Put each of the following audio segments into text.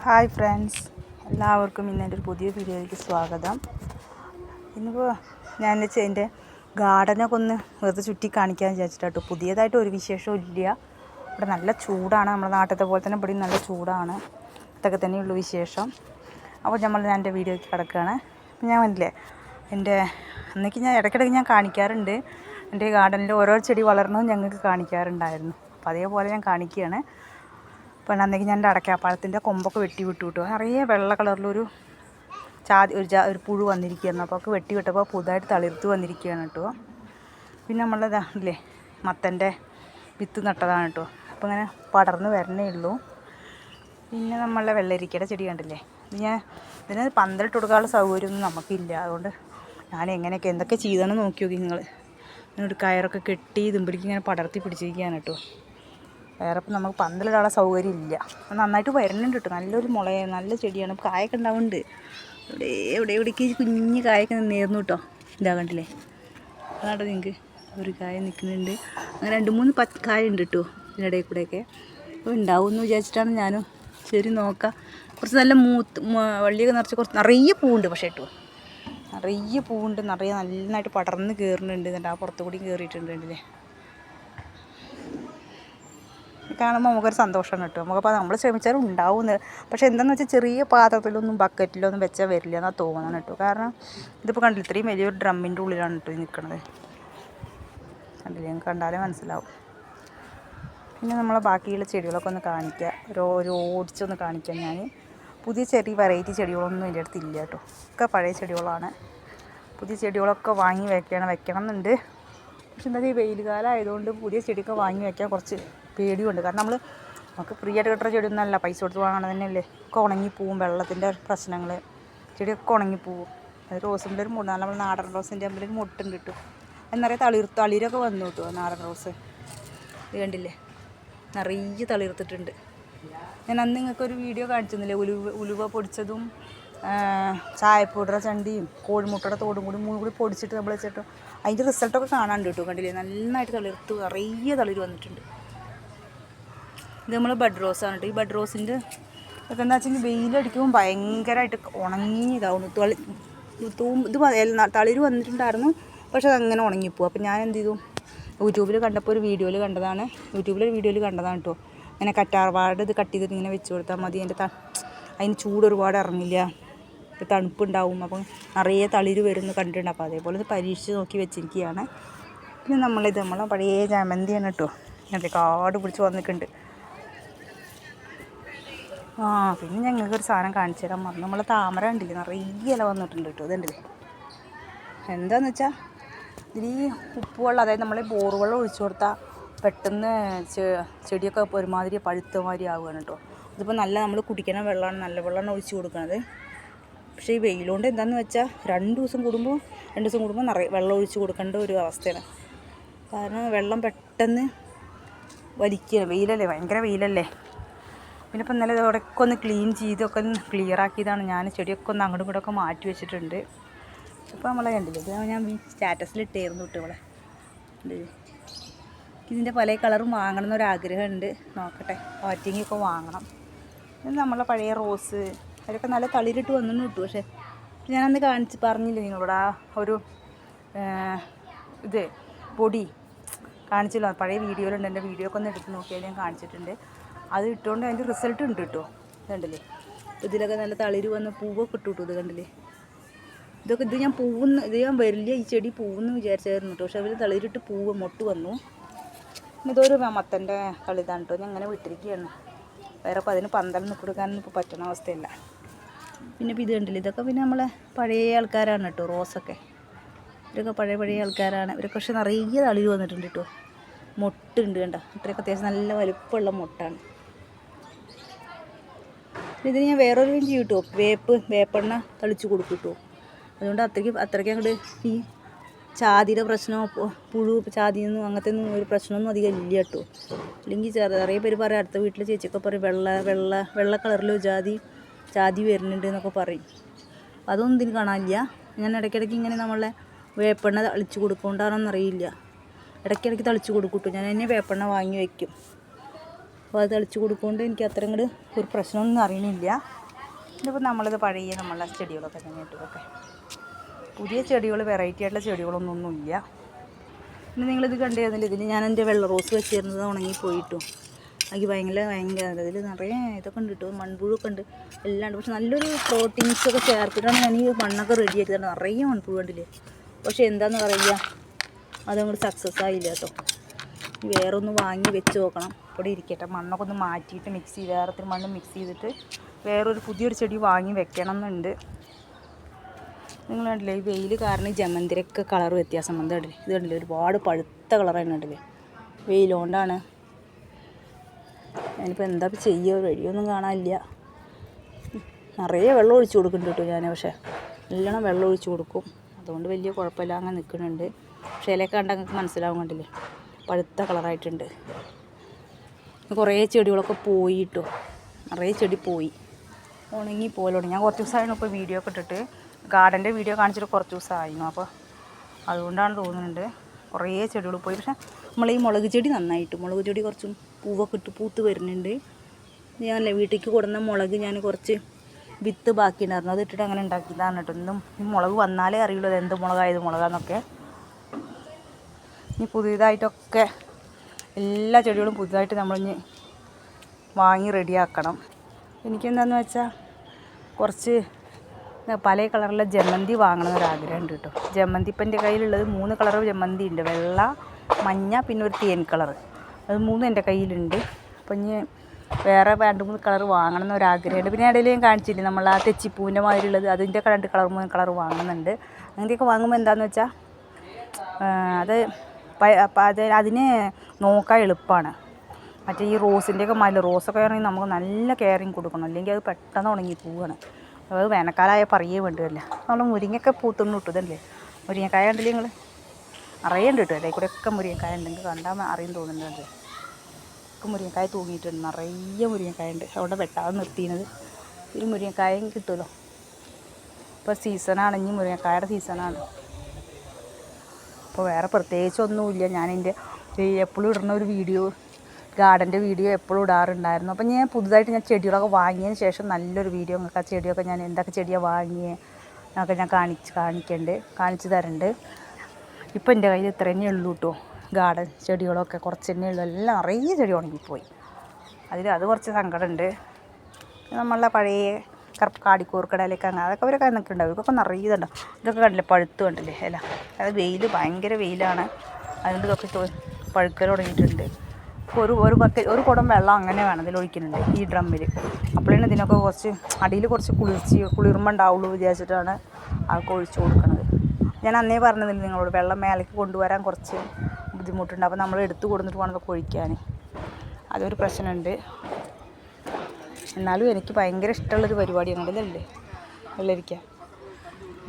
Hi friends, എല്ലാവർക്കും ഇന്നെൻ്റെ ഒരു പുതിയ വീഡിയോയിലേക്ക് സ്വാഗതം. ഇന്നിപ്പോൾ ഞാൻ എൻ്റെ ഗാർഡനൊക്കെ ഒന്ന് വെറുതെ ചുറ്റി കാണിക്കാൻ വിചാരിച്ചിട്ടോ. പുതിയതായിട്ട് ഒരു വിശേഷവും ഇല്ല. ഇവിടെ നല്ല ചൂടാണ്, നമ്മുടെ നാട്ടിലത്തെ പോലെ തന്നെ ഇവിടെ നല്ല ചൂടാണ്. ഇതൊക്കെ തന്നെയുള്ളൂ വിശേഷം. അപ്പോൾ ഞാൻ എൻ്റെ വീഡിയോയ്ക്ക് കിടക്കുകയാണ്. ഞാൻ വന്നില്ലേ, ഞാൻ ഇടയ്ക്കിടയ്ക്ക് ഞാൻ കാണിക്കാറുണ്ട്. എൻ്റെ ഗാർഡനിൽ ഓരോ ചെടി വളർന്നതും ഞങ്ങൾക്ക് കാണിക്കാറുണ്ടായിരുന്നു. അപ്പോൾ അതേപോലെ ഞാൻ കാണിക്കുകയാണ്. അപ്പോൾ അന്നേക്ക് ഞാൻ എൻ്റെ അടയ്ക്കാപ്പഴത്തിൻ്റെ കൊമ്പൊക്കെ വെട്ടി വിട്ടു കിട്ടും. നിറയെ വെള്ള കളറിലൊരു ഒരു പുഴു വന്നിരിക്കുകയായിരുന്നു. അപ്പോൾ ഒക്കെ വെട്ടി വിട്ടപ്പോൾ പുതുതായിട്ട് തളിർത്ത് വന്നിരിക്കുകയാണ് കേട്ടോ. പിന്നെ നമ്മളില്ലേ മത്തൻ്റെ വിത്ത് നട്ടതാണ് കേട്ടോ. അപ്പോൾ ഇങ്ങനെ പടർന്ന് വരണേ ഉള്ളൂ. പിന്നെ നമ്മളുടെ വെള്ളരിക്കയുടെ ചെടി കണ്ടില്ലേ, ഇതിന് പന്തലിട്ട് കൊടുക്കാനുള്ള സൗകര്യമൊന്നും നമുക്കില്ല. അതുകൊണ്ട് ഞാൻ എന്തൊക്കെ ചെയ്തെന്ന് നോക്കി നിങ്ങൾ. ഒരു കയറൊക്കെ കെട്ടി ഇതുമ്പിടിക്ക് ഇങ്ങനെ പടർത്തി പിടിച്ചിരിക്കുകയാണ് കേട്ടോ. വേറെ ഇപ്പം നമുക്ക് പന്തലിടാനുള്ള സൗകര്യം ഇല്ല. നന്നായിട്ട് വരുന്നുണ്ട് കേട്ടോ. നല്ലൊരു നല്ല ചെടിയാണ്. കായൊക്കെ ഉണ്ടാവുന്നുണ്ട്. എവിടേക്ക് കുഞ്ഞ് കായൊക്കെ നേർന്നു കേട്ടോ. ഇതാ കണ്ടില്ലേ, അതാട്ടോ നിങ്ങൾക്ക് ഒരു കായ നിൽക്കുന്നുണ്ട്. അങ്ങനെ 2-3 കായ ഉണ്ട് കേട്ടോ ഇതിനിടയിൽ കൂടെയൊക്കെ. അപ്പോൾ ഉണ്ടാവുമെന്ന് വിചാരിച്ചിട്ടാണ് ഞാനും ശരി നോക്കാം. കുറച്ച് നല്ല വള്ളിയൊക്കെ നിറച്ച് കുറച്ച് നിറയെ പൂവുണ്ട്. പക്ഷേ കേട്ടോ നിറയെ പൂവുണ്ട്, നന്നായിട്ട് പടർന്ന് കയറുന്നുണ്ട്. എന്നിട്ട് ആ പുറത്തു കൂടി കയറിയിട്ടുണ്ട് കണ്ടില്ലേ. കാണുമ്പോൾ നമുക്കൊരു സന്തോഷമാണ് കേട്ടോ. നമുക്കപ്പോൾ നമ്മൾ ശ്രമിച്ചാലും ഉണ്ടാവുന്നത്. പക്ഷേ എന്താണെന്ന് വെച്ചാൽ ചെറിയ പാത്രത്തിലൊന്നും ബക്കറ്റിലൊന്നും വെച്ചാൽ വരില്ല എന്നാണ് തോന്നണം കേട്ടോ. കാരണം ഇതിപ്പോൾ കണ്ടില്ല, ഇത്രയും വലിയൊരു ഡ്രമ്മിൻ്റെ ഉള്ളിലാണ് കേട്ടോ നിൽക്കുന്നത്. കണ്ടില്ലേ, ഞങ്ങൾക്ക് കണ്ടാലേ മനസ്സിലാവും. പിന്നെ നമ്മളെ ബാക്കിയുള്ള ചെടികളൊക്കെ ഒന്ന് കാണിക്കുക, ഓടിച്ചൊന്ന് കാണിക്കാം. ഞാൻ പുതിയ വെറൈറ്റി ചെടികളൊന്നും എൻ്റെ അടുത്തില്ല കേട്ടോ. ഒക്കെ പഴയ ചെടികളാണ്. പുതിയ ചെടികളൊക്കെ വാങ്ങി വെക്കണം എന്നുണ്ട്. പക്ഷെ എന്താ ഈ വെയിൽ കാലം ആയതുകൊണ്ട് പുതിയ ചെടിയൊക്കെ വാങ്ങി വെക്കാൻ കുറച്ച് പേടിയുണ്ട്. കാരണം നമുക്ക് ഫ്രീ ആയിട്ട് കിട്ടുന്ന ചെടിയൊന്നും അല്ല, പൈസ കൊടുത്ത് വാങ്ങണം തന്നെയല്ലേ. ഒക്കെ ഉണങ്ങിപ്പോവും, വെള്ളത്തിൻ്റെ പ്രശ്നങ്ങൾ, ചെടിയൊക്കെ ഉണങ്ങിപ്പോവും. അത് റോസിൻ്റെ ഒരു മുട്ട, നമ്മൾ നാടൻ റോസിൻ്റെ ആകുമ്പോൾ ഒരു മുട്ടുണ്ട് കിട്ടും. എന്നറിയാം തളിരൊക്കെ വന്നു കിട്ടുമോ നാടൻ റോസ്. ഇത് കണ്ടില്ലേ, നിറയെ തളിർത്തിട്ടുണ്ട്. ഞാൻ അന്ന് നിങ്ങൾക്കൊരു വീഡിയോ കാണിച്ചിരുന്നില്ലേ, ഉലുവ പൊടിച്ചതും ചായപ്പൂടറ ചണ്ടിയും കോഴിമുട്ടയുടെ തോടും കൂടി പൊടിച്ചിട്ട് നമ്മൾ വെച്ചിട്ടോ. അതിൻ്റെ റിസൾട്ടൊക്കെ കാണാണ്ട് കേട്ടോ. കണ്ടില്ലേ, നന്നായിട്ട് തളിർത്ത് നിറയെ തളിര് വന്നിട്ടുണ്ട്. ഇത് നമ്മൾ ബഡ് റോസാണ് കേട്ടോ. ഈ ബഡ് റോസിൻ്റെ ഒക്കെ എന്താ വെച്ചാൽ വെയിലടിക്കുമ്പോൾ ഭയങ്കരമായിട്ട് ഉണങ്ങി ഇതാവുന്നു. ഇത് തളിര് വന്നിട്ടുണ്ടായിരുന്നു, പക്ഷെ അതങ്ങനെ ഉണങ്ങിപ്പോവും. അപ്പോൾ ഞാൻ എന്ത് ചെയ്തു, യൂട്യൂബിൽ ഒരു വീഡിയോയിൽ കണ്ടതാണ് കേട്ടോ. ഇങ്ങനെ കറ്റാർവാട് ഇത് കട്ട് ചെയ്തിട്ട് ഇങ്ങനെ വെച്ച് കൊടുത്താൽ മതി. അതിന് ചൂട് ഒരുപാട് ഇറങ്ങില്ല, തണുപ്പുണ്ടാവും. അപ്പം നിറയെ തളിര് വരുന്നു കണ്ടിട്ടുണ്ട്. അപ്പോൾ അതേപോലെ ഇത് പരീക്ഷിച്ച് നോക്കി വെച്ചിരിക്കുകയാണ്. പിന്നെ നമ്മളെ പഴയ ജമന്തിയാണ് കേട്ടോ. ഇങ്ങനത്തെ കാട് പിടിച്ച് വന്നിട്ടുണ്ട്. പിന്നെ ഞങ്ങൾക്കൊരു സാധനം കാണിച്ചു തരാൻ മറന്നു. നമ്മളെ താമര കണ്ടില്ലേ, നിറയെ ഇല വന്നിട്ടുണ്ട് കേട്ടോ. ഇതുണ്ടല്ലേ, എന്താണെന്ന് വെച്ചാൽ ഇതിൽ ഈ ഉപ്പുവെള്ളം, അതായത് നമ്മൾ ബോറുവെള്ളം ഒഴിച്ചു കൊടുത്താൽ പെട്ടെന്ന് ചെടിയൊക്കെ ഒരുമാതിരി പഴുത്ത മാതിരി ആവുകയാണ് കേട്ടോ. ഇതിപ്പോൾ നമ്മൾ കുടിക്കണ വെള്ളമാണ്, നല്ല വെള്ളമാണ് ഒഴിച്ച് കൊടുക്കുന്നത്. പക്ഷേ ഈ വെയിലുകൊണ്ട് എന്താണെന്ന് വെച്ചാൽ 2 ദിവസം കൂടുമ്പോൾ നിറയെ വെള്ളം ഒഴിച്ച് കൊടുക്കേണ്ട ഒരു അവസ്ഥയാണ്. കാരണം വെള്ളം പെട്ടെന്ന് വലിക്കുക, വെയിലല്ലേ, ഭയങ്കര വെയിലല്ലേ. പിന്നെ ഇപ്പം ഇന്നലെ ഇതോടൊക്കെ ഒന്ന് ക്ലീൻ ചെയ്തൊക്കെ ഒന്ന് ക്ലിയർ ആക്കിയതാണ്. ഞാൻ ചെടിയൊക്കെ ഒന്ന് അങ്ങോട്ടും ഇങ്ങോട്ടൊക്കെ മാറ്റി വെച്ചിട്ടുണ്ട്. ഇപ്പോൾ നമ്മളെ കണ്ടില്ലേ, ഇത് ഞാൻ സ്റ്റാറ്റസിലിട്ടായിരുന്നു കേട്ടോ. ഇവിടെ ഇതിൻ്റെ പല കളറും വാങ്ങണം എന്നൊരാഗ്രഹമുണ്ട്. നോക്കട്ടെ, വാറ്റിങ്ങൊക്കെ വാങ്ങണം. ഇത് നമ്മളെ പഴയ റോസ്, അതൊക്കെ നല്ല തളിരിട്ട് വന്നു കിട്ടും. പക്ഷേ ഞാനന്ന് പറഞ്ഞില്ലേ നിങ്ങളോട്, ആ ഒരു ഇത് പൊടി കാണിച്ചല്ലോ, പഴയ വീഡിയോയിലുണ്ട്. എൻ്റെ വീഡിയോ ഒക്കെ ഒന്ന് എടുത്ത് നോക്കിയാൽ ഞാൻ കാണിച്ചിട്ടുണ്ട്. അത് ഇട്ടുകൊണ്ട് അതിൻ്റെ റിസൾട്ട് ഉണ്ട് കേട്ടോ. കണ്ടില്ലേ, ഇതിലൊക്കെ നല്ല തളിര് വന്ന് പൂവൊക്കെ ഇട്ടു കിട്ടും. ഇത് കണ്ടില്ലേ, ഇത് ഞാൻ വരില്ല, ഈ ചെടി പൂവെന്ന് വിചാരിച്ചായിരുന്നു കേട്ടോ. പക്ഷെ അവർ തളിരിട്ട് മൊട്ട് വന്നു. ഇതൊരു മത്തൻ്റെ കളിതാണ് കേട്ടോ. ഞാൻ അങ്ങനെ വിട്ടിരിക്കുകയാണ്. വേറെ അപ്പോൾ അതിന് പന്തൽ കൊടുക്കാനൊന്നും ഇപ്പോൾ പറ്റുന്ന അവസ്ഥയല്ല. പിന്നെ ഇത് കണ്ടില്ലേ, ഇതൊക്കെ പിന്നെ നമ്മളെ പഴയ ആൾക്കാരാണ് കേട്ടോ. റോസൊക്കെ ഇവരൊക്കെ പഴയ ആൾക്കാരാണ്. ഇവരൊക്കെ പക്ഷെ നിറയെ തളിര് വന്നിട്ടുണ്ട് കേട്ടോ. മൊട്ടുണ്ട് കണ്ടോ, ഇത്രയൊക്കെ അത്യാവശ്യം നല്ല വലുപ്പമുള്ള മൊട്ടാണ്. ഇതിന് ഞാൻ വേറൊരു ചെയ്യും കേട്ടോ, വേപ്പെണ്ണ തളിച്ച് കൊടുക്കും കേട്ടോ. അതുകൊണ്ട് അത്രയ്ക്ക് അങ്ങോട്ട് ഈ ചാതിയുടെ പ്രശ്നമോ ചാതിയൊന്നും അങ്ങനത്തെ ഒന്നും ഒരു പ്രശ്നമൊന്നും അധികം ഇല്ല കേട്ടോ. അല്ലെങ്കിൽ നിറയെ പേര് പറയും, അടുത്ത വീട്ടിലെ ചേച്ചിയൊക്കെ പറയും വെള്ള കളറിലോ ജാതി വരുന്നുണ്ട് എന്നൊക്കെ പറയും. അതൊന്നും ഇതിന് കാണാനില്ല. ഞാൻ ഇടയ്ക്കിടയ്ക്ക് ഇങ്ങനെ നമ്മളെ വേപ്പെണ്ണ തളിച്ച് കൊടുക്കൊണ്ടാണെന്നറിയില്ല, ഇടയ്ക്കിടയ്ക്ക് തളിച്ച് കൊടുക്കും കേട്ടോ. ഞാൻ തന്നെ വേപ്പെണ്ണ വാങ്ങി വയ്ക്കും. അപ്പോൾ അത് തളിച്ച് കൊടുക്കുകൊണ്ട് എനിക്ക് അത്ര കൂടെ ഒരു പ്രശ്നമൊന്നും അറിയണില്ല. ഇതിപ്പോൾ നമ്മളിത് പഴയ നമ്മളെ ചെടികളൊക്കെ തന്നെ ഇട്ടതൊക്കെ, പുതിയ ചെടികൾ വെറൈറ്റി ആയിട്ടുള്ള ചെടികളൊന്നുമില്ല. പിന്നെ നിങ്ങളിത് കണ്ടിരുന്നില്ല, ഇതിൽ ഞാൻ എൻ്റെ വെള്ള റോസ് വെച്ചിരുന്നത് ഉണങ്ങിപ്പോയിട്ടു. എനിക്ക് ഭയങ്കര അതിൽ നിറയെ ഇതൊക്കെ ഉണ്ട് കേട്ടോ, മൺപുഴൊക്കെ ഉണ്ട് എല്ലാം ഉണ്ട്. പക്ഷെ നല്ലൊരു പ്രോട്ടീൻസൊക്കെ ചേർത്തിട്ടാണ് ഞാൻ ഈ മണ്ണൊക്കെ റെഡി ആക്കിയത്. നിറയെ മൺപുഴ കണ്ടില്ലേ. പക്ഷെ എന്താണെന്ന് പറയുക, അതങ്ങോട്ട് സക്സസ് ആയില്ല കേട്ടോ. വേറെ ഒന്ന് വാങ്ങി വെച്ച് നോക്കണം. ഇവിടെ ഇരിക്കട്ടെ, മണ്ണൊക്കെ ഒന്ന് മാറ്റിയിട്ട് മിക്സ് ചെയ്ത് വേറെ മണ്ണ് മിക്സ് ചെയ്തിട്ട് വേറൊരു പുതിയൊരു ചെടി വാങ്ങി വെക്കണം എന്നുണ്ട്. നിങ്ങൾ കണ്ടില്ലേ, ഈ വെയിൽ കാരണം ഈ ജമന്തിരൊക്കെ കളർ വ്യത്യാസം വന്നത് കണ്ടില്ലേ. ഇത് കണ്ടില്ലേ, ഒരുപാട് പഴുത്ത കളറാണ് കണ്ടില്ലേ, വെയിൽ കൊണ്ടാണ്. ഞാനിപ്പോൾ എന്താ ചെയ്യുക, വഴിയൊന്നും കാണാനില്ല. നിറയെ വെള്ളം ഒഴിച്ച് കൊടുക്കുന്നുണ്ട് കേട്ടോ ഞാൻ. പക്ഷേ നല്ലോണം വെള്ളം ഒഴിച്ച് കൊടുക്കും, അതുകൊണ്ട് വലിയ കുഴപ്പമില്ല, അങ്ങനെ നിൽക്കുന്നുണ്ട്. പക്ഷേ ഇലയൊക്കെ കണ്ടാൽ നിങ്ങൾക്ക് മനസ്സിലാവും കണ്ടില്ലേ, പഴുത്ത കളറായിട്ടുണ്ട്. കുറേ ചെടികളൊക്കെ പോയി കേട്ടോ, നിറയെ ചെടി പോയി, ഉണങ്ങി പോലുണ്ട്. ഞാൻ കുറച്ച് ദിവസമായിരുന്നു ഇപ്പോൾ വീഡിയോ ഒക്കെ ഇട്ടിട്ട്, ഗാർഡൻ്റെ വീഡിയോ കാണിച്ചിട്ട് കുറച്ച് ദിവസമായിരുന്നു. അപ്പോൾ അതുകൊണ്ടാണ് തോന്നുന്നുണ്ട് കുറേ ചെടികൾ പോയി. പക്ഷേ നമ്മളീ മുളക് ചെടി നന്നായിട്ട്, മുളക് ചെടി കുറച്ചും പൂവൊക്കെ ഇട്ട് പൂത്ത് വരുന്നുണ്ട്. ഞാനല്ലേ വീട്ടിലേക്ക് കൊടുന്ന മുളക് ഞാൻ കുറച്ച് വിത്ത് ബാക്കി ഉണ്ടായിരുന്നു, അത് ഇട്ടിട്ട് അങ്ങനെ ഉണ്ടാക്കിയതാണ് കേട്ടോ. ഇന്നും ഈ മുളക് വന്നാലേ അറിയുള്ളൂ അത് എന്ത് മുളകായത് മുളകാന്നൊക്കെ. ഇനി പുതിയതായിട്ടൊക്കെ എല്ലാ ചെടികളും പുതുതായിട്ട് നമ്മളിനി വാങ്ങി റെഡിയാക്കണം. എനിക്കെന്താണെന്ന് വെച്ചാൽ കുറച്ച് പല കളറിലെ ജമന്തി വാങ്ങണമെന്നൊരാഗ്രഹമുണ്ട് കേട്ടോ. ജമന്തി ഇപ്പം എൻ്റെ കയ്യിലുള്ളത് 3 കളർ ജമന്തി ഉണ്ട്, വെള്ള, മഞ്ഞ, പിന്നെ ഒരു തേൻ കളർ. അത് 3 എൻ്റെ കയ്യിലുണ്ട്. അപ്പം ഇനി വേറെ 2-3 കളർ വാങ്ങണം എന്നൊരാഗ്രഹമുണ്ട്. പിന്നെ ഇടയിൽ ഞാൻ കാണിച്ചില്ലേ നമ്മൾ ആ തെച്ചിപ്പൂവിൻ്റെ മാതിരി ഉള്ളത്, അതിൻ്റെ 2 കളർ 3 കളർ വാങ്ങുന്നുണ്ട്. അങ്ങനെയൊക്കെ വാങ്ങുമ്പോൾ എന്താണെന്ന് വെച്ചാൽ അതിന് നോക്കാൻ എളുപ്പമാണ്. മറ്റേ ഈ റോസിൻ്റെയൊക്കെ മാതിരി, റോസൊക്കെ ആണെങ്കിൽ നമുക്ക് നല്ല കെയറിങ് കൊടുക്കണം, അല്ലെങ്കിൽ അത് പെട്ടെന്ന് ഉണങ്ങി പോവുകയാണ്. അത് വേനൽക്കാലമായ പറയേ വേണ്ടിയല്ല. നമ്മൾ മുരിങ്ങയൊക്കെ പൂത്തുന്നു ഇട്ടതല്ലേ, മുരിങ്ങക്കായ ഉണ്ടല്ലേ നിങ്ങൾ, അറിയുന്നുണ്ട് കേട്ടോ. അതിൽ കൂടെ ഒക്കെ മുരിങ്ങക്കായ ഉണ്ടെങ്കിൽ കണ്ടാൽ അറിയും തോന്നുന്നുണ്ട്. ഒക്കെ മുരിങ്ങക്കായ തൂങ്ങിയിട്ടുണ്ട്, നിറയെ മുരിങ്ങക്കായ ഉണ്ട്. അവിടെ വെട്ടാതെ നിർത്തിയത് ഇതിൽ മുരിങ്ങക്കായും കിട്ടുമല്ലോ. ഇപ്പോൾ സീസണാണ്, ഇനി മുരിങ്ങക്കായുടെ സീസണാണ്. അപ്പോൾ വേറെ പ്രത്യേകിച്ചൊന്നുമില്ല. ഞാനെൻ്റെ എപ്പോഴും ഇടുന്ന ഒരു വീഡിയോ, ഗാർഡൻ്റെ വീഡിയോ എപ്പോഴും ഇടാറുണ്ടായിരുന്നു. അപ്പം ഞാൻ പുതുതായിട്ട് ഞാൻ ചെടികളൊക്കെ വാങ്ങിയതിന് ശേഷം നല്ലൊരു വീഡിയോ നിങ്ങൾക്ക് ആ ചെടിയൊക്കെ ഞാൻ എന്തൊക്കെ ചെടിയാണ് വാങ്ങിയത് എന്നൊക്കെ ഞാൻ കാണിച്ചു തരുന്നുണ്ട്. ഇപ്പം എൻ്റെ കയ്യിൽ ഇത്ര തന്നെ ഉള്ളൂ കേട്ടോ, ഗാർഡൻ ചെടികളൊക്കെ കുറച്ച് തന്നെ ഉള്ളൂ. എല്ലാം നിറയെ ചെടി ഉണങ്ങിപ്പോയി. അത് കുറച്ച് സങ്കടമുണ്ട്. നമ്മളെ പഴയ കാടിക്കൂർക്കടയിലൊക്കെ അങ്ങനെ അതൊക്കെ അവരൊക്കെ നിൽക്കുന്നുണ്ടാവും. ഇതൊക്കെ നിറയെ ഇതുണ്ടാവും. ഇതൊക്കെ കണ്ടില്ലേ, പഴുത്ത് കണ്ടില്ലേ ഇല. അത് വെയിൽ ഭയങ്കര വെയിലാണ്, അതുകൊണ്ട് ഇതൊക്കെ പഴുക്കൽ തുടങ്ങിയിട്ടുണ്ട്. ഒരു കുടം വെള്ളം അങ്ങനെ വേണം ഇതിൽ ഒഴിക്കുന്നുണ്ട് ഈ ഡ്രമ്മിൽ. അപ്പോഴാണ് ഇതിനൊക്കെ കുറച്ച് അടിയിൽ കുറച്ച് കുളിർമ ഉണ്ടാവുള്ളൂ വിചാരിച്ചിട്ടാണ് അതൊക്കെ ഒഴിച്ചു കൊടുക്കുന്നത്. ഞാൻ അന്നേ പറഞ്ഞതില്ല നിങ്ങളോട്, വെള്ളം മേലേക്ക് കൊണ്ടുവരാൻ കുറച്ച് ബുദ്ധിമുട്ടുണ്ട്. അപ്പോൾ നമ്മൾ എടുത്ത് കൊടുത്തിട്ട് വേണം ഇതൊക്കെ ഒഴിക്കാൻ, അതൊരു പ്രശ്നമുണ്ട്. എന്നാലും എനിക്ക് ഭയങ്കര ഇഷ്ടമുള്ളൊരു പരിപാടിയാണ് ഇതല്ലേ, വെള്ളരിക്ക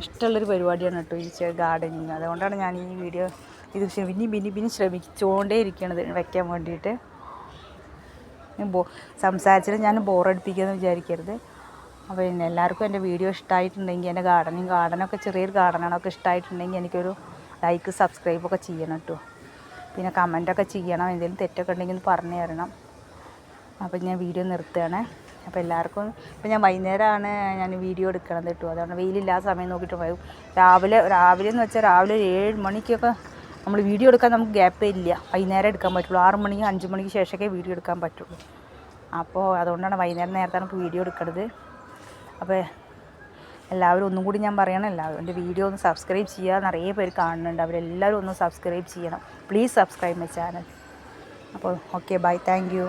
ഇഷ്ടമുള്ളൊരു പരിപാടിയാണ് കേട്ടോ ഈ ഗാർഡനിങ്. അതുകൊണ്ടാണ് ഞാൻ ഈ വീഡിയോ ഇത് പിന്നെ ശ്രമിച്ചുകൊണ്ടേ ഇരിക്കണത് വയ്ക്കാൻ വേണ്ടിയിട്ട്. സംസാരിച്ചിട്ട് ഞാൻ ബോറടിപ്പിക്കുമെന്ന് വിചാരിക്കരുത്. അപ്പോൾ പിന്നെ എല്ലാവർക്കും എൻ്റെ വീഡിയോ ഇഷ്ടമായിട്ടുണ്ടെങ്കിൽ, എൻ്റെ ഗാർഡനൊക്കെ ചെറിയൊരു ഗാർഡനൊക്കെ ഇഷ്ടമായിട്ടുണ്ടെങ്കിൽ എനിക്കൊരു ലൈക്ക് സബ്സ്ക്രൈബൊക്കെ ചെയ്യണം കേട്ടോ. പിന്നെ കമൻറ്റൊക്കെ ചെയ്യണം, എന്തെങ്കിലും തെറ്റൊക്കെ ഉണ്ടെങ്കിൽ ഒന്ന് പറഞ്ഞു തരണം. അപ്പോൾ ഞാൻ വീഡിയോ നിർത്തുകയാണ്. അപ്പോൾ എല്ലാവർക്കും, ഇപ്പോൾ ഞാൻ വൈകുന്നേരമാണ് ഞാൻ വീഡിയോ എടുക്കണത് കേട്ടോ. അതുകൊണ്ട് വെയിലില്ലാത്ത സമയം നോക്കിയിട്ട് പോയി. രാവിലെ എന്ന് വെച്ചാൽ രാവിലെ 7 മണിക്കൊക്കെ നമ്മൾ വീഡിയോ എടുക്കാൻ നമുക്ക് ഗ്യാപ്പേ ഇല്ല. വൈകുന്നേരം എടുക്കാൻ പറ്റുള്ളൂ. 6 മണിക്ക് 5 മണിക്ക് ശേഷമൊക്കെ വീഡിയോ എടുക്കാൻ പറ്റുള്ളൂ. അപ്പോൾ അതുകൊണ്ടാണ് വൈകുന്നേരം നേരത്താണ് ഇപ്പോൾ വീഡിയോ എടുക്കുന്നത്. അപ്പോൾ എല്ലാവരും ഒന്നും കൂടി ഞാൻ പറയണം, എല്ലാവരും എൻ്റെ വീഡിയോ ഒന്ന് സബ്സ്ക്രൈബ് ചെയ്യുക. നിറയെ പേര് കാണുന്നുണ്ട്, അവരെല്ലാവരും ഒന്ന് സബ്സ്ക്രൈബ് ചെയ്യണം. Please subscribe my channel. അപ്പോൾ ഓക്കെ, ബൈ, താങ്ക് യു.